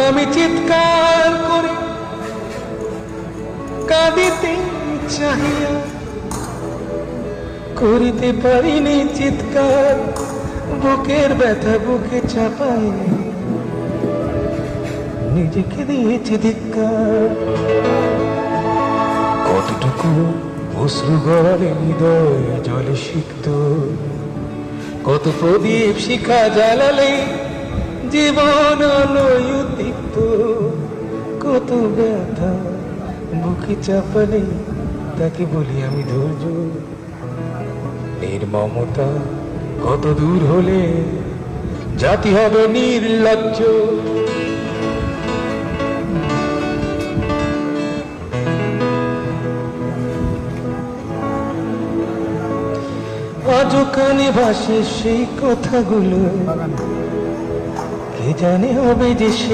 আমি চিৎকার করে কাঁদিতে চাহিয়া করিতে পারিনি চিৎকার, বুকের ব্যথা বুকে চাপাই নিজেকে দিয়েছি ধিক্কার। কতটুকু অশ্রু গড়ালে হৃদয় জলে সিক্ত, কত প্রদীপ শিখা জ্বালালে জীবন আলোয় উদ্দীপ্ত, কত ব্যথা বুকে চাপালে তাকে বলি আমি ধৈর্য। নির্মমতা কত দূর হলে জাতি হবে নির্লজ্জ। আজও কানে ভাসে সেই কথাগুলো, কে জানে হবে যে শেষ